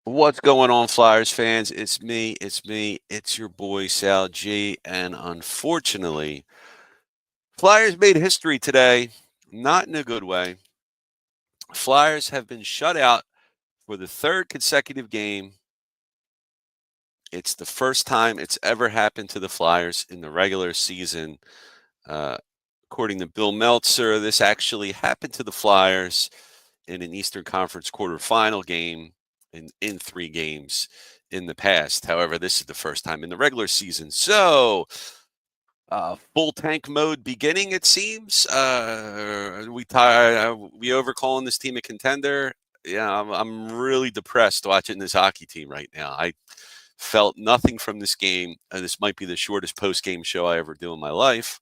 What's going on, Flyers fans? It's your boy Sal G. And unfortunately, Flyers made history today, not in a good way. Flyers have been shut out for the third consecutive game. It's the first time it's ever happened to the Flyers in the regular season. Uh, According to Bill Meltzer, this actually happened to the Flyers in an Eastern Conference quarterfinal game in 3 games in the past. However, this is the first time in the regular season. So, full tank mode beginning, it seems. We overcalling this team a contender. Yeah, I'm really depressed watching this hockey team right now. I felt nothing from this game. This might be the shortest post game show I ever do in my life.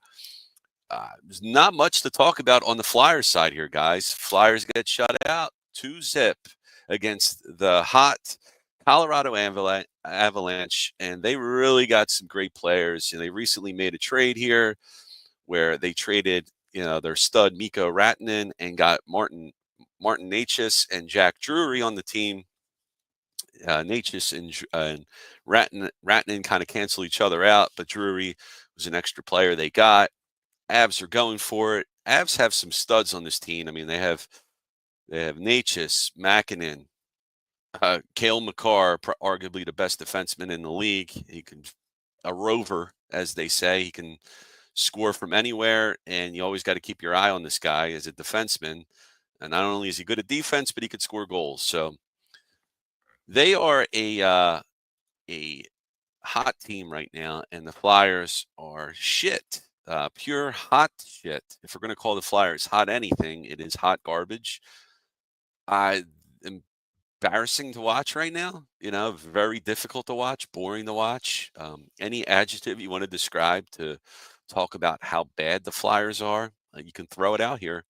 There's not much to talk about on the Flyers side here, guys. Flyers get shut out 2-zip against the hot Colorado Avalanche, and they really got some great players. They recently made a trade here where they traded, their stud Mikko Rantanen and got Martin Necas and Jack Drury on the team. Necas and Rantanen kind of cancel each other out, but Drury was an extra player they got. Avs are going for it. Avs have some studs on this team. I mean, they have Necas, Makinen, Cale Makar, arguably the best defenseman in the league. He can a rover, as they say. He can score from anywhere, and you always got to keep your eye on this guy as a defenseman. And not only is he good at defense, but he could score goals. So they are a hot team right now, and the Flyers are shit. Pure hot shit. If we're going to call the Flyers hot anything, it is hot garbage. I embarrassing to watch right now. Very difficult to watch, boring to watch. Any adjective you want to describe to talk about how bad the Flyers are, you can throw it out here.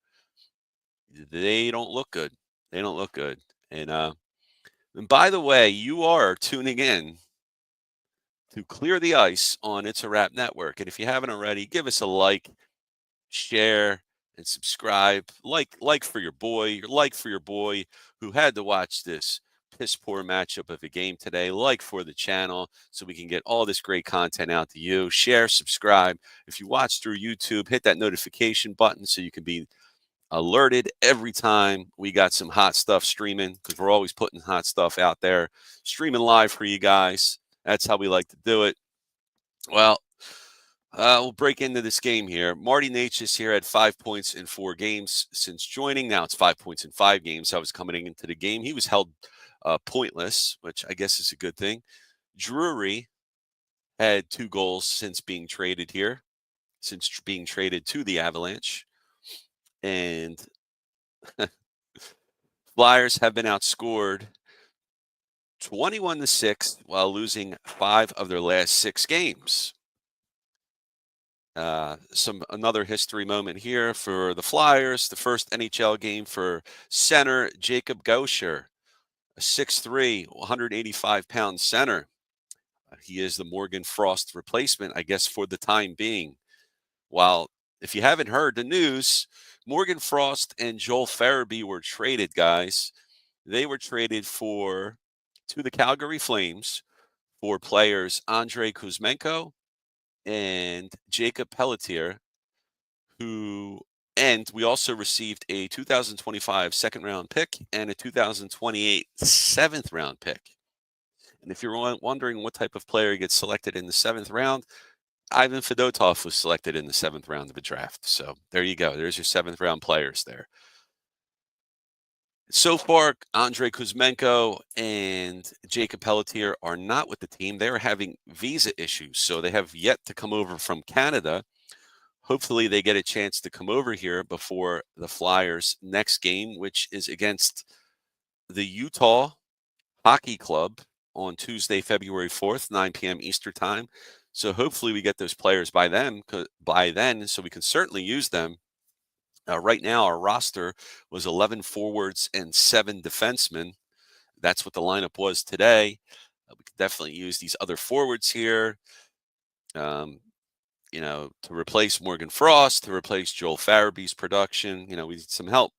They don't look good. They don't look good. And by the way, you are tuning in to Clear the Ice on It's a Wrap Network. And if you haven't already, give us a like, share, and subscribe. Like for your boy, who had to watch this piss poor matchup of a game today. Like for the channel so we can get all this great content out to you. Share, subscribe. If you watch through YouTube, hit that notification button so you can be alerted every time we got some hot stuff streaming, because we're always putting hot stuff out there, streaming live for you guys. That's how we like to do it. Well, we'll break into this game here. Marty Necas here had 5 points in 4 games since joining. Now it's 5 points in 5 games. I was coming into the game. He was held pointless, which I guess is a good thing. Drury had 2 goals since being traded to the Avalanche. And Flyers have been outscored 21-6 while losing 5 of their last 6 games. Another history moment here for the Flyers. The first NHL game for center Jacob Gauscher, a 6'3", 185-pound center. He is the Morgan Frost replacement, I guess, for the time being. While, if you haven't heard the news, Morgan Frost and Joel Farabee were traded, guys. They were traded to the Calgary Flames for players Andrei Kuzmenko and Jacob Pelletier, and we also received a 2025 second-round pick and a 2028 seventh-round pick. And if you're wondering what type of player gets selected in the 7th round, Ivan Fedotov was selected in the 7th round of the draft. So there you go. There's your 7th-round players there. So far, Andrei Kuzmenko and Jacob Pelletier are not with the team. They're having visa issues, so they have yet to come over from Canada. Hopefully they get a chance to come over here before the Flyers' next game, which is against the Utah Hockey Club on Tuesday, February 4th, 9 p.m. Eastern Time. So hopefully we get those players by then, so we can certainly use them. Right now, our roster was 11 forwards and 7 defensemen. That's what the lineup was today. We could definitely use these other forwards here. To replace Morgan Frost, to replace Joel Farabee's production. We need some help.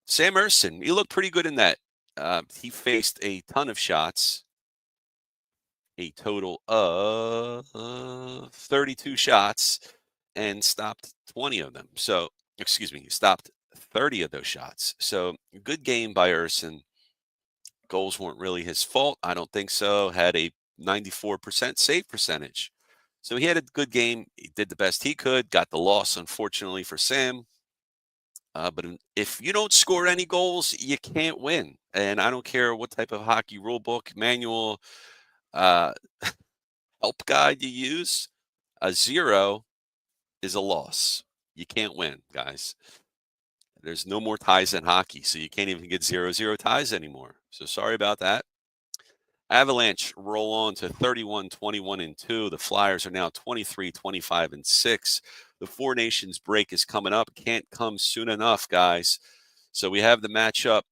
Sam Ersson, he looked pretty good in that He faced a ton of shots, a total of 32 shots, and stopped 20 of them. So, excuse me, stopped 30 of those shots. So, good game by Urson. Goals weren't really his fault. I don't think so. Had a 94% save percentage. So he had a good game. He did the best he could. Got the loss, unfortunately, for Sam. If you don't score any goals, you can't win. And I don't care what type of hockey rule book, manual, uh, help guide you use. A zero is a loss. You can't win, guys. There's no more ties in hockey, so you can't even get 0-0 ties anymore. So sorry about that. Avalanche roll on to 31-21-2. The Flyers are now 23-25-6. The Four Nations break is coming up. Can't come soon enough, guys. So we have the matchup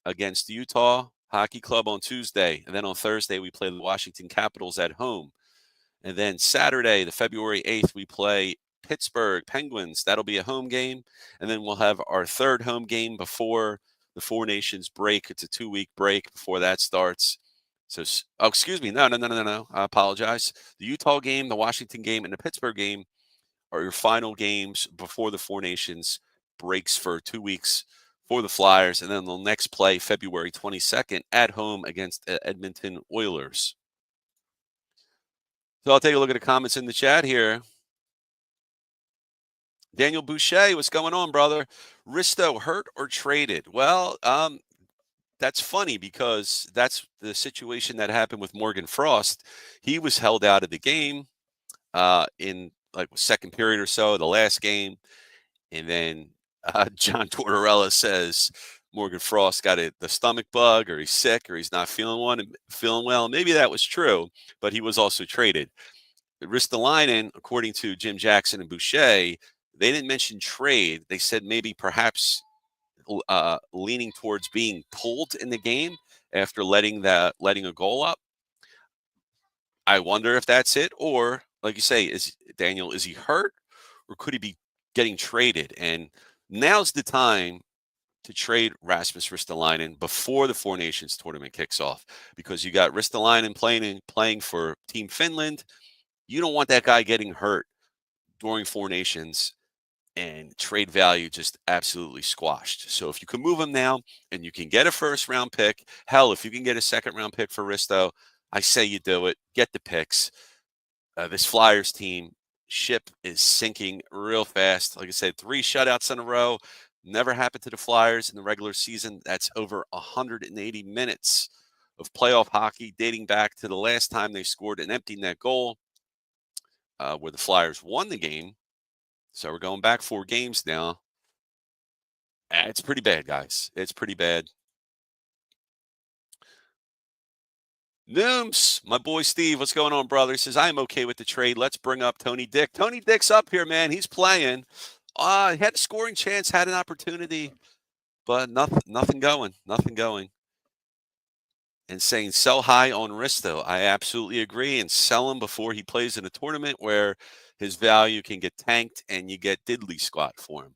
against Utah Hockey Club on Tuesday. And then on Thursday, we play the Washington Capitals at home. And then Saturday, the February 8th, we play Pittsburgh Penguins. That'll be a home game. And then we'll have our third home game before the Four Nations break. It's a 2-week break before that starts. So, excuse me. No. I apologize. The Utah game, the Washington game, and the Pittsburgh game are your final games before the Four Nations breaks for 2 weeks for the Flyers. And then they'll next play February 22nd at home against Edmonton Oilers. So I'll take a look at the comments in the chat here. Daniel Boucher, what's going on, brother? Risto hurt or traded? Well, that's funny because that's the situation that happened with Morgan Frost. He was held out of the game in like second period or so, the last game. And then John Tortorella says Morgan Frost got the stomach bug, or he's sick, or he's not feeling well. Maybe that was true, but he was also traded. Ristolainen, according to Jim Jackson and Boucher, they didn't mention trade. They said maybe perhaps leaning towards being pulled in the game after letting a goal up. I wonder if that's it, or like you say, is he hurt, or could he be getting traded? And now's the time to trade Rasmus Ristolainen before the Four Nations tournament kicks off, because you got Ristolainen playing for Team Finland. You don't want that guy getting hurt during Four Nations and trade value just absolutely squashed. So if you can move him now and you can get a first round pick, hell, if you can get a second round pick for Risto, I say you do it. Get the picks. This Flyers team ship is sinking real fast. Like I said, 3 shutouts in a row. Never happened to the Flyers in the regular season. That's over 180 minutes of playoff hockey, dating back to the last time they scored an empty net goal, where the Flyers won the game. So we're going back 4 games now. It's pretty bad, guys. It's pretty bad. Nooms, my boy Steve, what's going on, brother? He says, I'm okay with the trade. Let's bring up Tony Dick. Tony Dick's up here, man. He's playing. He had a scoring chance, had an opportunity, but nothing going. Nothing going. And saying sell high on Risto. I absolutely agree. And sell him before he plays in a tournament where his value can get tanked and you get diddly squat for him.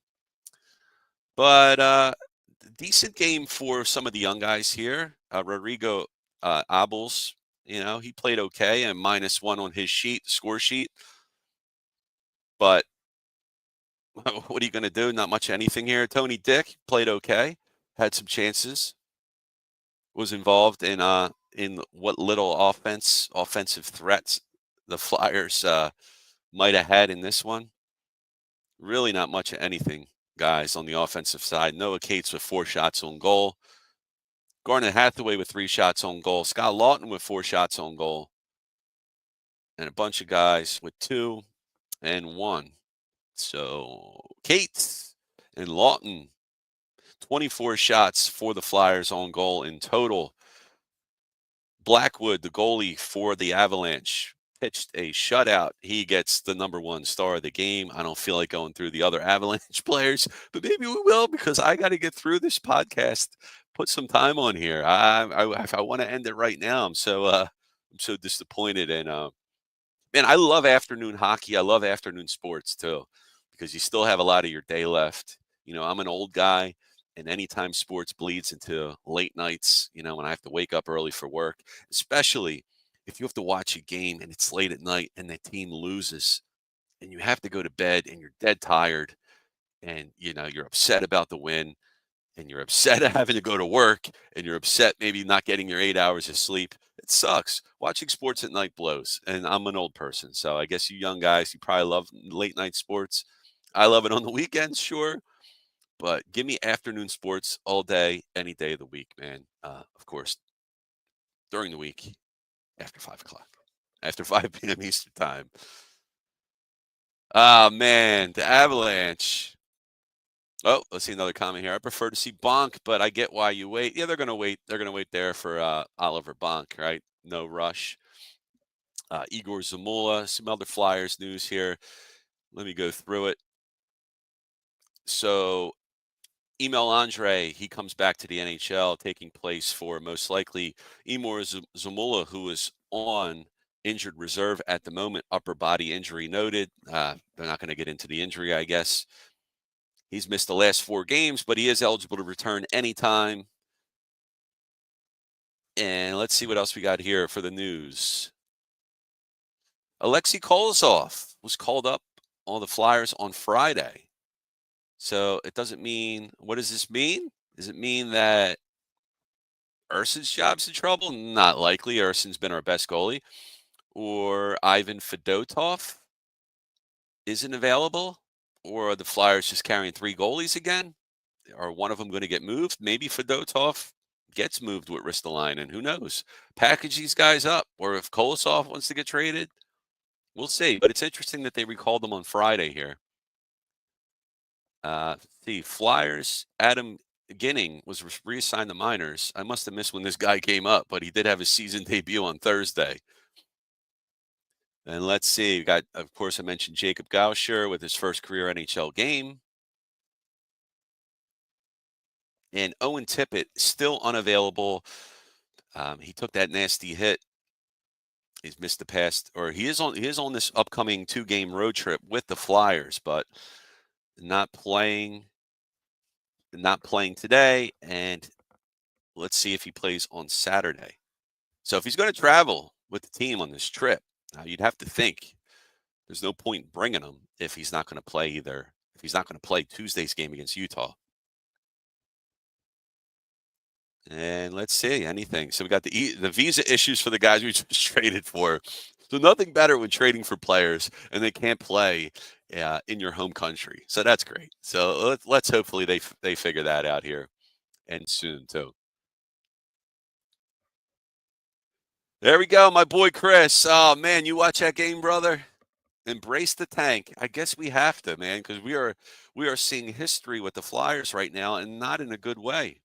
But decent game for some of the young guys here. Rodrigo Abels, he played okay, and -1 on his score sheet. But what are you going to do? Not much of anything here. Tony Dick played okay, had some chances, was involved in what little offensive threats the Flyers might have had in this one. Really not much of anything, guys, on the offensive side. Noah Cates with 4 shots on goal. Garnet Hathaway with 3 shots on goal. Scott Lawton with 4 shots on goal. And a bunch of guys with 2 and 1. So Cates and Lawton, 24 shots for the Flyers on goal in total. Blackwood, the goalie for the Avalanche, pitched a shutout. He gets the #1 star of the game. I don't feel like going through the other Avalanche players, but maybe we will, because I got to get through this podcast. Put some time on here. If I want to end it right now, I'm so disappointed. And man, I love afternoon hockey. I love afternoon sports too, because you still have a lot of your day left. I'm an old guy, And anytime sports bleeds into late nights, when I have to wake up early for work, especially if you have to watch a game and it's late at night and the team loses and you have to go to bed and you're dead tired and you're upset about the win and you're upset at having to go to work and you're upset maybe not getting your 8 hours of sleep. It sucks. Watching sports at night blows. And I'm an old person. So I guess you young guys, you probably love late night sports. I love it on the weekends, sure. But give me afternoon sports all day, any day of the week, man. Of course, during the week, after 5 o'clock, after 5 p.m. Eastern time. Ah, man, the Avalanche. Oh, let's see another comment here. I prefer to see Bonk, but I get why you wait. Yeah, they're going to wait. They're going to wait there for Oliver Bonk, right? No rush. Igor Zamula, some other Flyers news here. Let me go through it. So, Emil Andre, he comes back to the NHL, taking place for most likely Igor Zamula, who is on injured reserve at the moment, upper body injury noted. They're not going to get into the injury, I guess. He's missed the last 4 games, but he is eligible to return anytime. And let's see what else we got here for the news. Alexei Kolosov was called up on the Flyers on Friday. So it doesn't mean, what does this mean? Does it mean that Urson's job's in trouble? Not likely. Urson's been our best goalie. Or Ivan Fedotov isn't available? Or are the Flyers just carrying 3 goalies again? Are one of them going to get moved? Maybe Fedotov gets moved with Ristolainen. Who knows? Package these guys up. Or if Kolosov wants to get traded, we'll see. But it's interesting that they recalled them on Friday here. See, Flyers, Adam Ginning was reassigned to minors. I must have missed when this guy came up, but he did have his season debut on Thursday. And let's see, we got, of course, I mentioned Jacob Gauscher with his first career NHL game. And Owen Tippett still unavailable. He took that nasty hit. He's missed the past, or he is on this upcoming 2-game road trip with the Flyers, but not playing today. And let's see if he plays on Saturday. So if he's going to travel with the team on this trip, you'd have to think there's no point in bringing him if he's not going to play if he's not going to play Tuesday's game against Utah. And let's see anything. So we got the visa issues for the guys we just traded for. So nothing better when trading for players and they can't play in your home country. So that's great. So let's hopefully they figure that out here and soon too. There we go, my boy Chris. Oh man, you watch that game, brother? Embrace the tank. I guess we have to, man, because we are seeing history with the Flyers right now, and not in a good way.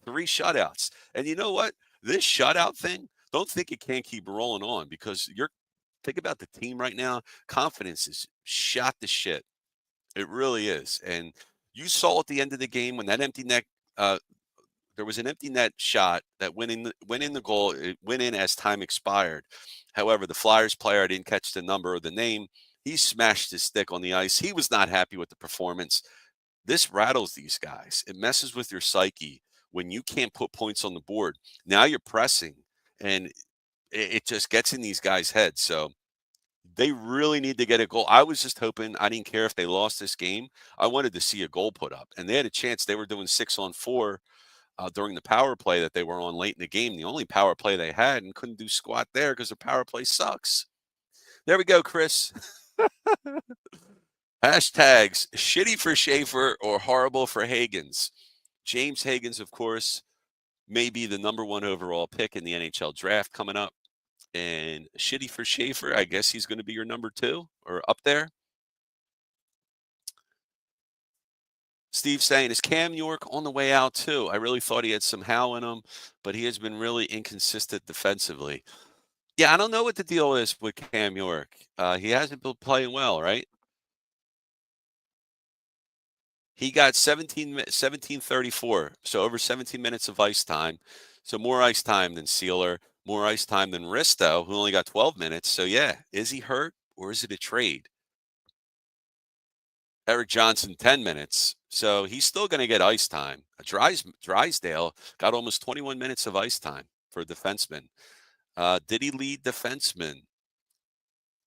3 shutouts, and you know what? This shutout thing, don't think it can't keep rolling on because think about the team right now. Confidence is shot to shit. It really is, and you saw at the end of the game when that empty net. There was an empty net shot that went in the goal. It went in as time expired. However, the Flyers player, I didn't catch the number or the name. He smashed his stick on the ice. He was not happy with the performance. This rattles these guys. It messes with your psyche when you can't put points on the board. Now you're pressing, and it just gets in these guys' heads. So they really need to get a goal. I was just hoping, I didn't care if they lost this game. I wanted to see a goal put up, and they had a chance. They were doing 6-on-4 during the power play that they were on late in the game. The only power play they had, and couldn't do squat there because the power play sucks. There we go, Chris. Hashtags shitty for Schaefer or horrible for Hagans. James Hagans, of course, may be the #1 overall pick in the NHL draft coming up. And shitty for Schaefer, I guess he's going to be your #2 or up there. Steve saying, is Cam York on the way out too? I really thought he had some how in him, but he has been really inconsistent defensively. Yeah, I don't know what the deal is with Cam York. He hasn't been playing well, right? He got 17:34, so over 17 minutes of ice time. So more ice time than Sealer, more ice time than Risto, who only got 12 minutes. So yeah, is he hurt or is it a trade? Eric Johnson, 10 minutes. So he's still going to get ice time. Drysdale got almost 21 minutes of ice time for a defenseman. Did he lead defenseman?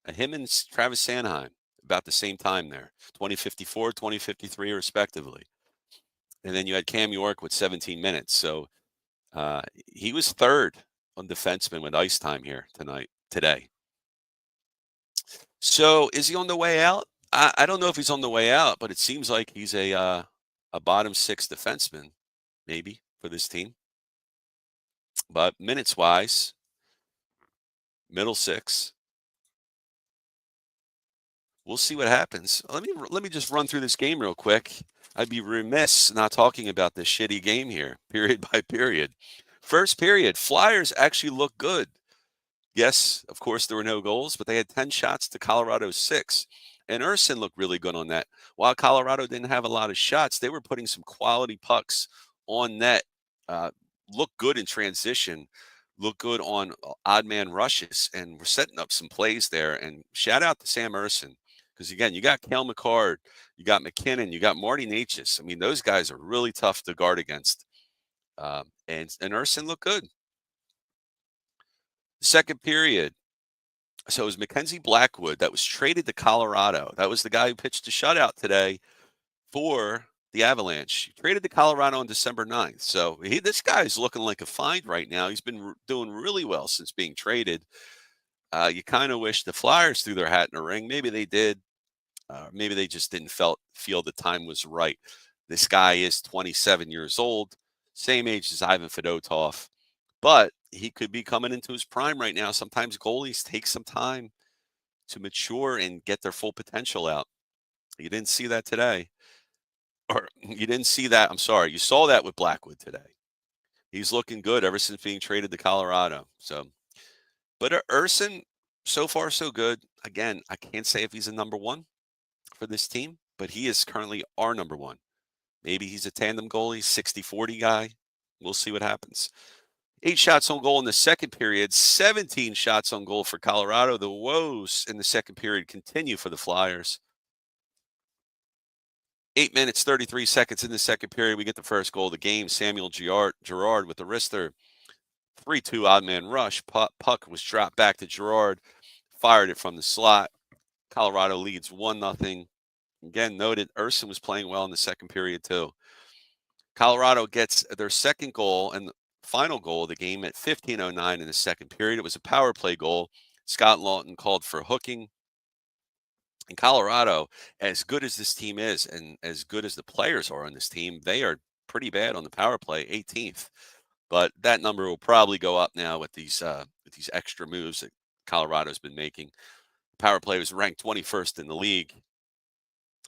Him and Travis Sanheim about the same time there, 2054, 2053, respectively. And then you had Cam York with 17 minutes. So he was third on defenseman with ice time here today. So is he on the way out? I don't know if he's on the way out, but it seems like he's a bottom six defenseman, maybe, for this team. But minutes wise, middle six. We'll see what happens. Let me just run through this game real quick. I'd be remiss not talking about this shitty game here, period by period. First period, Flyers actually look good. Yes, of course, there were no goals, but they had 10 shots to Colorado's 6. And Urson looked really good on that. While Colorado didn't have a lot of shots, they were putting some quality pucks on net. Uh, looked good in transition, looked good on odd man rushes, and we're setting up some plays there. And shout out to Sam Urson. Because, again, you got Cale McCord, you got McKinnon, you got Marty Natchez. I mean, those guys are really tough to guard against. And Urson looked good. Second period. So it was Mackenzie Blackwood that was traded to Colorado. That was the guy who pitched a shutout today for the Avalanche. He traded to Colorado on December 9th. So this guy's looking like a find right now. He's been doing really well since being traded. You kind of wish the Flyers threw their hat in the ring. Maybe they did. Maybe they just didn't feel the time was right. This guy is 27 years old, same age as Ivan Fedotov, but he could be coming into his prime right now. Sometimes goalies take some time to mature and get their full potential out. You didn't see that today. Or you didn't see that. I'm sorry. You saw that with Blackwood today. He's looking good ever since being traded to Colorado. So, but Urson, so far so good. Again, I can't say if he's a number one for this team, but he is currently our number one. Maybe he's a tandem goalie, 60-40 guy. We'll see what happens. 8 shots on goal in the second period, 17 shots on goal for Colorado. The woes in the second period continue for the Flyers. 8 minutes, 33 seconds in the second period. We get the first goal of the game. Samuel Girard with the wrister. 3-2 odd man rush. Puck was dropped back to Girard. Fired it from the slot. Colorado leads 1-0. Again, noted Urson was playing well in the second period too. Colorado gets their second goal and the final goal of the game at 15:09 in the second period. It was a power play goal. Scott Lawton called for hooking. In Colorado, as good as this team is and as good as the players are on this team, they are pretty bad on the power play, 18th. But that number will probably go up now with these extra moves that Colorado's been making. Power play was ranked 21st in the league.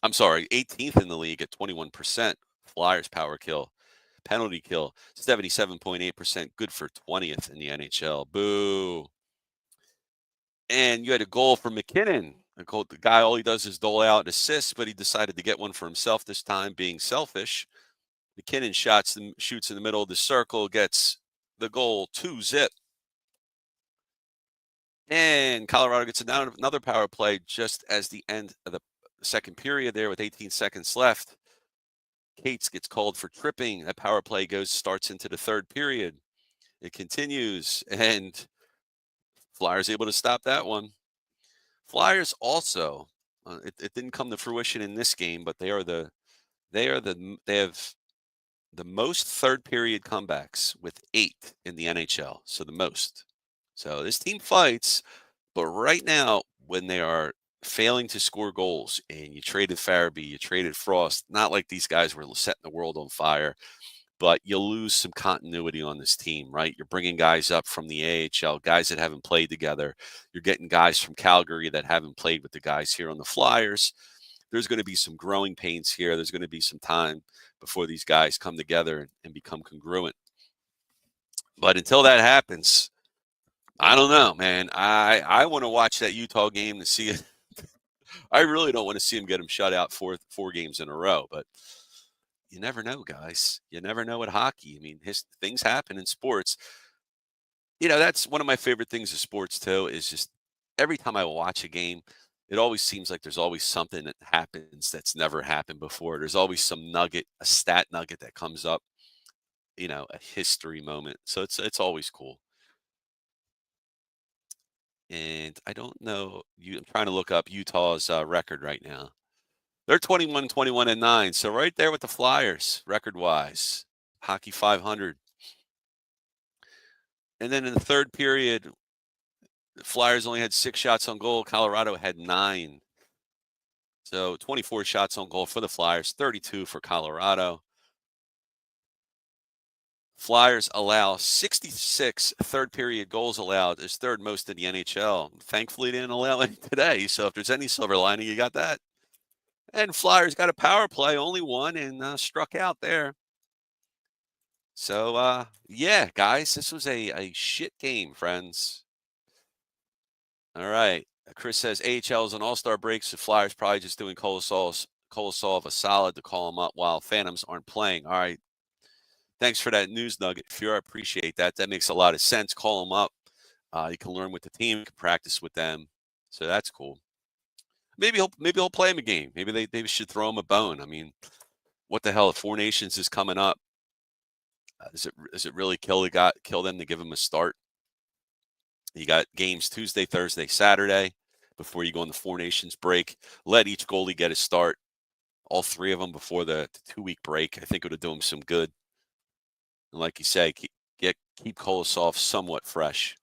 I'm sorry, 18th in the league at 21%. Flyers power kill. Penalty kill, 77.8%. Good for 20th in the NHL. Boo. And you had a goal from McKinnon. The guy, all he does is dole out assists, but he decided to get one for himself this time, being selfish. McKinnon shoots in the middle of the circle, gets the goal, 2-0. And Colorado gets another power play just as the end of the second period there with 18 seconds left. Cates gets called for tripping. That power play starts into the third period. It continues, and Flyers able to stop that one. Flyers also, it didn't come to fruition in this game, but they have the most third period comebacks with 8 in the NHL. So the most. So this team fights, but right now when they are failing to score goals, and you traded Farabee, you traded Frost, not like these guys were setting the world on fire, but you'll lose some continuity on this team, right? You're bringing guys up from the AHL, guys that haven't played together. You're getting guys from Calgary that haven't played with the guys here on the Flyers. There's going to be some growing pains here. There's going to be some time before these guys come together and become congruent. But until that happens, I don't know, man. I want to watch that Utah game to see it. I really don't want to see him get him shut out four games in a row, but you never know, guys. You never know with hockey. I mean, things happen in sports. That's one of my favorite things of sports too, is just every time I watch a game, It always seems like there's always something that happens that's never happened before. There's always some nugget, a stat nugget that comes up, a history moment. So it's always cool. And I don't know. I'm trying to look up Utah's record right now. They're 21-21-9. So right there with the Flyers, record wise. Hockey 500. And then in the third period, the Flyers only had 6 shots on goal. Colorado had 9. So 24 shots on goal for the Flyers, 32 for Colorado. Flyers allow 66 third period goals allowed, is third most in the NHL. Thankfully, they didn't allow any today. So if there's any silver lining, you got that. And Flyers got a power play, only one, and struck out there. So, yeah, guys, this was a shit game, friends. All right. Chris says AHL is an all-star break, so Flyers probably just doing Kolosov a solid to call him up while Phantoms aren't playing. All right. Thanks for that news nugget, Fuhr. I appreciate that. That makes a lot of sense. Call them up. You can learn with the team, you can practice with them. So that's cool. Maybe he'll play him a game. Maybe they should throw him a bone. I mean, what the hell? If Four Nations is coming up, does it really kill them to give him a start? You got games Tuesday, Thursday, Saturday before you go on the Four Nations break. Let each goalie get a start. All 3 of them before the 2-week break. I think it would do him some good. And like you say, keep Kolosov somewhat fresh.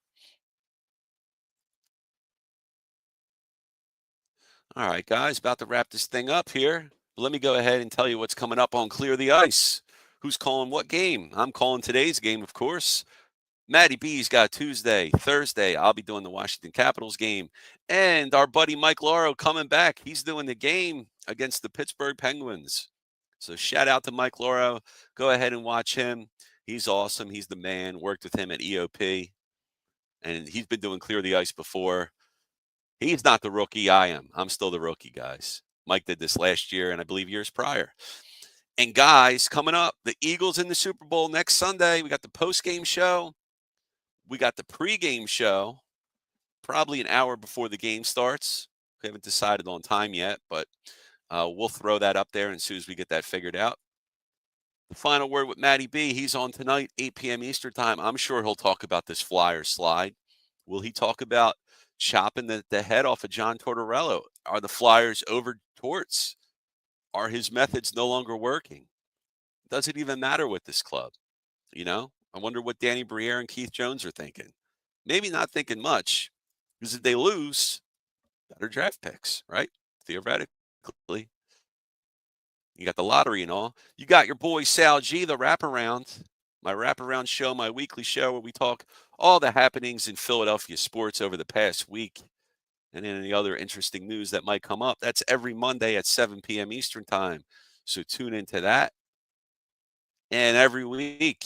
All right, guys, about to wrap this thing up here. Let me go ahead and tell you what's coming up on Clear the Ice. Who's calling what game? I'm calling today's game, of course. Matty B's got Tuesday, Thursday. I'll be doing the Washington Capitals game. And our buddy Mike Lauro coming back. He's doing the game against the Pittsburgh Penguins. So shout out to Mike Lauro. Go ahead and watch him. He's awesome. He's the man. Worked with him at EOP. And he's been doing Clear the Ice before. He's not the rookie. I am. I'm still the rookie, guys. Mike did this last year and I believe years prior. And guys, coming up, the Eagles in the Super Bowl next Sunday. We got the post-game show. We got the pregame show, probably an hour before the game starts. We haven't decided on time yet, but we'll throw that up there as soon as we get that figured out. The final word with Matty B. He's on tonight, 8 p.m. Eastern time. I'm sure he'll talk about this Flyers slide. Will he talk about chopping the head off of John Tortorella? Are the Flyers over torts? Are his methods no longer working? Does it even matter with this club? I wonder what Danny Briere and Keith Jones are thinking. Maybe not thinking much, because if they lose, better draft picks, right? Theoretically. You got the lottery and all. You got your boy Sal G, the wraparound. My wraparound show, my weekly show where we talk all the happenings in Philadelphia sports over the past week and any other interesting news that might come up. That's every Monday at 7 p.m. Eastern time. So tune into that. And every week,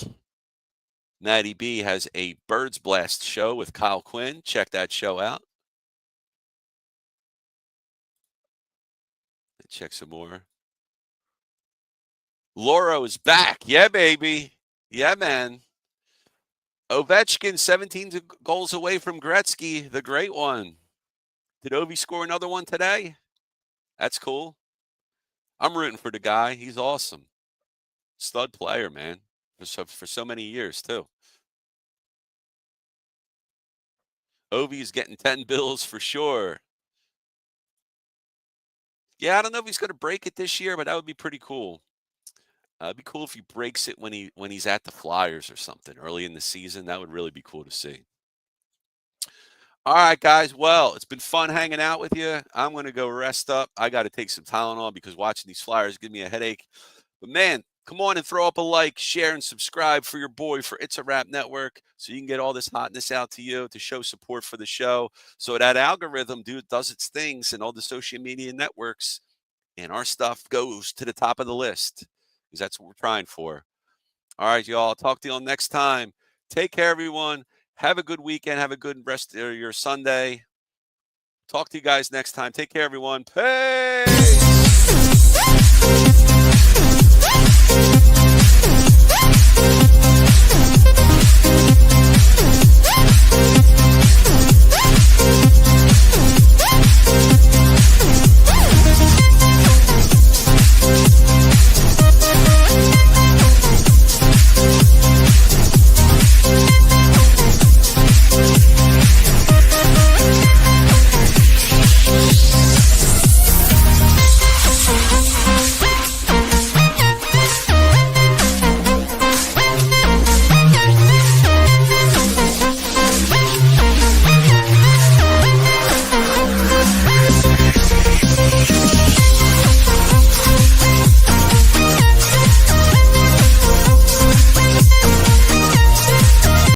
Matty B has a Birds Blast show with Kyle Quinn. Check that show out. Check some more. Lauro is back. Yeah, baby. Yeah, man. Ovechkin, 17 goals away from Gretzky, the great one. Did Ovi score another one today? That's cool. I'm rooting for the guy. He's awesome. Stud player, man. For so many years, too. Ovi is getting 10 bills for sure. Yeah, I don't know if he's going to break it this year, but that would be pretty cool. It'd be cool if he breaks it when he's at the Flyers or something early in the season. That would really be cool to see. All right, guys. Well, it's been fun hanging out with you. I'm going to go rest up. I got to take some Tylenol because watching these Flyers give me a headache. But, man, come on and throw up a like, share, and subscribe for your boy for It's a Wrap Network so you can get all this hotness out to you to show support for the show. So that algorithm, does its things and all the social media networks, and our stuff goes to the top of the list because that's what we're trying for. All right, y'all. I'll talk to y'all next time. Take care, everyone. Have a good weekend. Have a good rest of your Sunday. Talk to you guys next time. Take care, everyone. Peace.